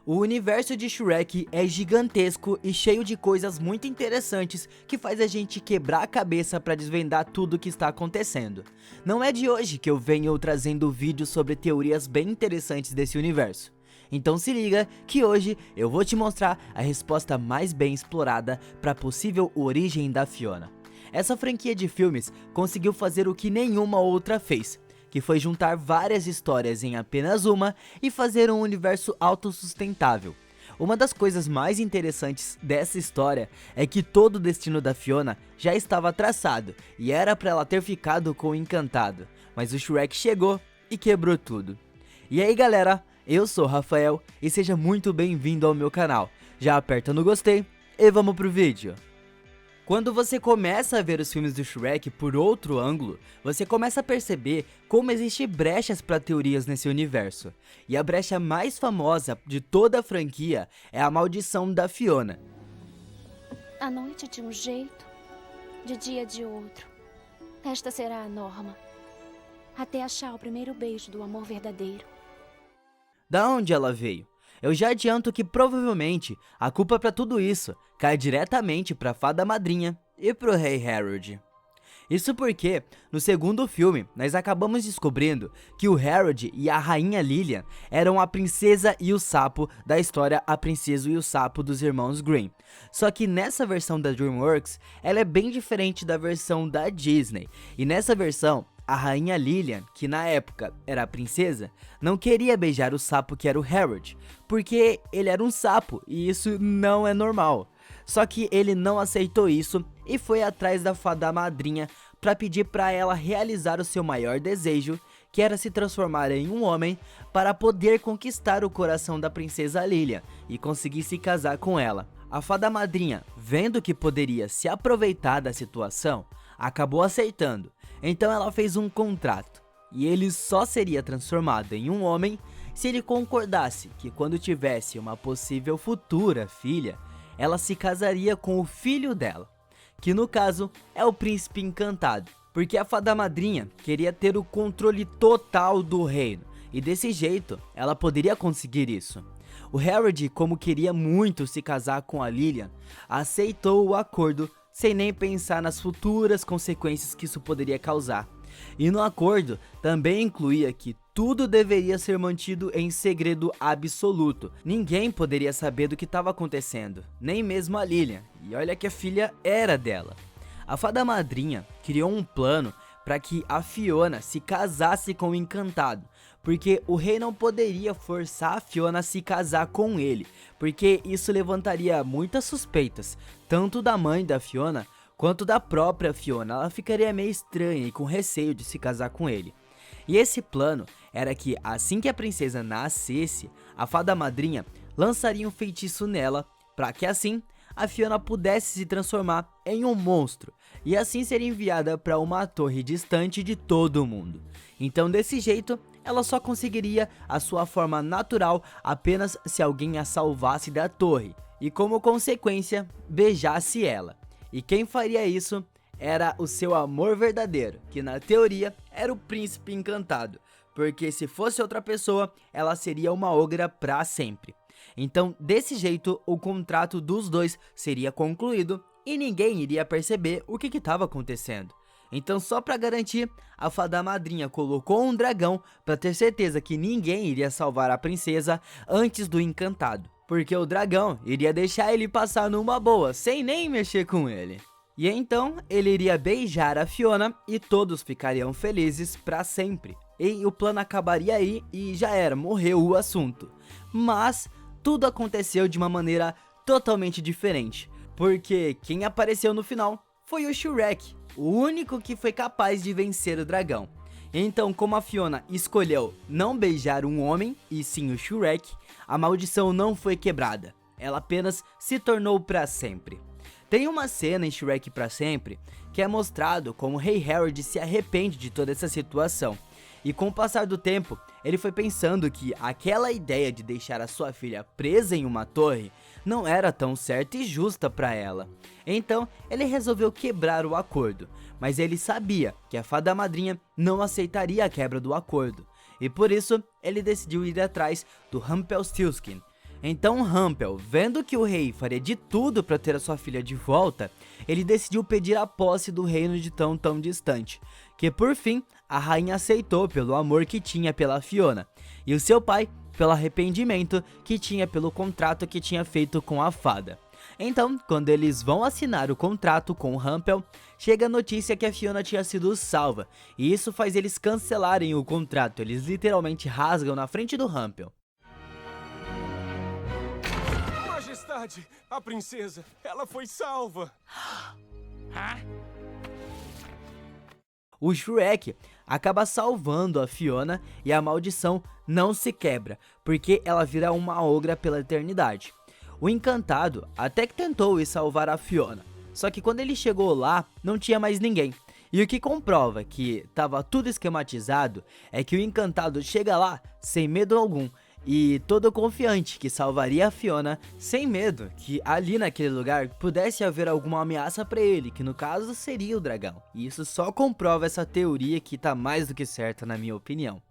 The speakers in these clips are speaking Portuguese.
O universo de Shrek é gigantesco e cheio de coisas muito interessantes que faz a gente quebrar a cabeça para desvendar tudo o que está acontecendo. Não é de hoje que eu venho trazendo vídeos sobre teorias bem interessantes desse universo. Então se liga que hoje eu vou te mostrar a resposta mais bem explorada para a possível origem da Fiona. Essa franquia de filmes conseguiu fazer o que nenhuma outra fez, que foi juntar várias histórias em apenas uma e fazer um universo autossustentável. Uma das coisas mais interessantes dessa história é que todo o destino da Fiona já estava traçado e era para ela ter ficado com o Encantado, mas o Shrek chegou e quebrou tudo. E aí galera, eu sou o Rafael e seja muito bem-vindo ao meu canal. Já aperta no gostei e vamos pro vídeo. Quando você começa a ver os filmes do Shrek por outro ângulo, você começa a perceber como existem brechas para teorias nesse universo. E a brecha mais famosa de toda a franquia é a maldição da Fiona. À noite de um jeito, de dia de outro. Esta será a norma. Até achar o primeiro beijo do amor verdadeiro. Da onde ela veio? Eu já adianto que provavelmente a culpa para tudo isso cai diretamente para a Fada Madrinha e pro Rei Harold. Isso porque, no segundo filme, nós acabamos descobrindo que o Harold e a Rainha Lilian eram a princesa e o sapo da história A Princesa e o Sapo dos Irmãos Grimm. Só que nessa versão da DreamWorks, ela é bem diferente da versão da Disney. E nessa versão, a Rainha Lilian, que na época era a princesa, não queria beijar o sapo que era o Harold, porque ele era um sapo e isso não é normal. Só que ele não aceitou isso e foi atrás da Fada Madrinha para pedir para ela realizar o seu maior desejo, que era se transformar em um homem para poder conquistar o coração da princesa Lilian e conseguir se casar com ela. A Fada Madrinha, vendo que poderia se aproveitar da situação, acabou aceitando. Então ela fez um contrato, e ele só seria transformado em um homem se ele concordasse que quando tivesse uma possível futura filha, ela se casaria com o filho dela, que no caso é o Príncipe Encantado, porque a Fada Madrinha queria ter o controle total do reino, e desse jeito ela poderia conseguir isso. O Harold, como queria muito se casar com a Lilian, aceitou o acordo sem nem pensar nas futuras consequências que isso poderia causar. E no acordo também incluía que tudo deveria ser mantido em segredo absoluto. Ninguém poderia saber do que estava acontecendo, nem mesmo a Lilian, e olha que a filha era dela. A Fada Madrinha criou um plano para que a Fiona se casasse com o Encantado, porque o rei não poderia forçar a Fiona a se casar com ele, porque isso levantaria muitas suspeitas, tanto da mãe da Fiona, quanto da própria Fiona. Ela ficaria meio estranha e com receio de se casar com ele. E esse plano era que assim que a princesa nascesse, a Fada Madrinha lançaria um feitiço nela, para que assim a Fiona pudesse se transformar em um monstro, e assim ser enviada para uma torre distante de todo mundo. Então desse jeito, ela só conseguiria a sua forma natural apenas se alguém a salvasse da torre, e como consequência, beijasse ela. E quem faria isso era o seu amor verdadeiro, que na teoria era o Príncipe Encantado, porque se fosse outra pessoa, ela seria uma ogra para sempre. Então, desse jeito, o contrato dos dois seria concluído e ninguém iria perceber o que estava acontecendo. Então, só para garantir, a Fada Madrinha colocou um dragão para ter certeza que ninguém iria salvar a princesa antes do Encantado, porque o dragão iria deixar ele passar numa boa, sem nem mexer com ele. E então, ele iria beijar a Fiona e todos ficariam felizes para sempre. E o plano acabaria aí e já era, morreu o assunto. Mas tudo aconteceu de uma maneira totalmente diferente, porque quem apareceu no final foi o Shrek, o único que foi capaz de vencer o dragão. Então, como a Fiona escolheu não beijar um homem, e sim o Shrek, a maldição não foi quebrada, ela apenas se tornou para sempre. Tem uma cena em Shrek para sempre que é mostrado como o Rei Harold se arrepende de toda essa situação. E com o passar do tempo, ele foi pensando que aquela ideia de deixar a sua filha presa em uma torre não era tão certa e justa para ela. Então, ele resolveu quebrar o acordo, mas ele sabia que a Fada Madrinha não aceitaria a quebra do acordo. E por isso, ele decidiu ir atrás do Rumpelstiltskin, Então Rumpel, vendo que o rei faria de tudo para ter a sua filha de volta, ele decidiu pedir a posse do reino de tão distante, que por fim a rainha aceitou pelo amor que tinha pela Fiona, e o seu pai pelo arrependimento que tinha pelo contrato que tinha feito com a fada. Então, quando eles vão assinar o contrato com o Rumpel, chega a notícia que a Fiona tinha sido salva, e isso faz eles cancelarem o contrato. Eles literalmente rasgam na frente do Rumpel. Majestade, a princesa, ela foi salva. O Shrek acaba salvando a Fiona e a maldição não se quebra, porque ela vira uma ogra pela eternidade. O Encantado até que tentou ir salvar a Fiona, só que quando ele chegou lá, não tinha mais ninguém. E o que comprova que estava tudo esquematizado é que o Encantado chega lá sem medo algum e todo confiante que salvaria a Fiona, sem medo que ali naquele lugar pudesse haver alguma ameaça para ele, que no caso seria o dragão. E isso só comprova essa teoria que tá mais do que certa na minha opinião.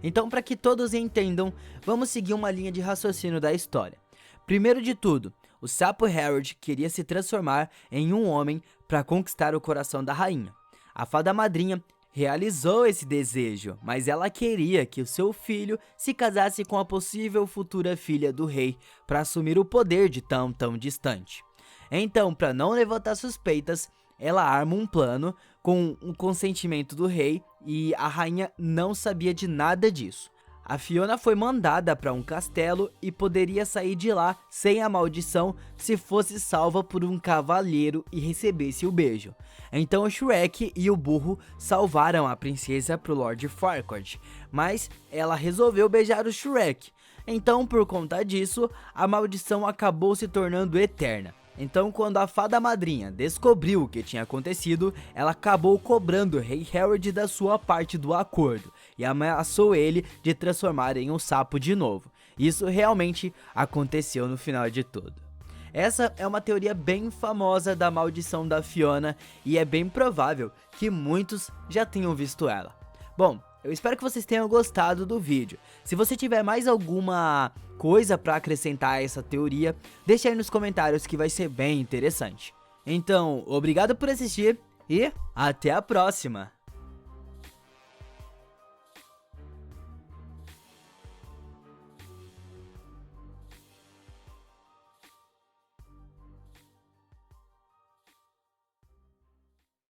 Então, para que todos entendam, vamos seguir uma linha de raciocínio da história. Primeiro de tudo, o sapo Harold queria se transformar em um homem para conquistar o coração da rainha. A fada madrinha realizou esse desejo, mas ela queria que o seu filho se casasse com a possível futura filha do rei para assumir o poder de tão distante. Então, para não levantar suspeitas, ela arma um plano com o consentimento do rei e a rainha não sabia de nada disso. A Fiona foi mandada para um castelo e poderia sair de lá sem a maldição se fosse salva por um cavalheiro e recebesse o beijo. Então o Shrek e o burro salvaram a princesa pro Lord Farquaad, mas ela resolveu beijar o Shrek. Então, por conta disso, a maldição acabou se tornando eterna. Então, quando a fada madrinha descobriu o que tinha acontecido, ela acabou cobrando o rei Harold da sua parte do acordo e ameaçou ele de transformar em um sapo de novo. Isso realmente aconteceu no final de tudo. Essa é uma teoria bem famosa da maldição da Fiona e é bem provável que muitos já tenham visto ela. Bom, eu espero que vocês tenham gostado do vídeo. Se você tiver mais alguma coisa para acrescentar a essa teoria, deixa aí nos comentários que vai ser bem interessante. Então, obrigado por assistir e até a próxima!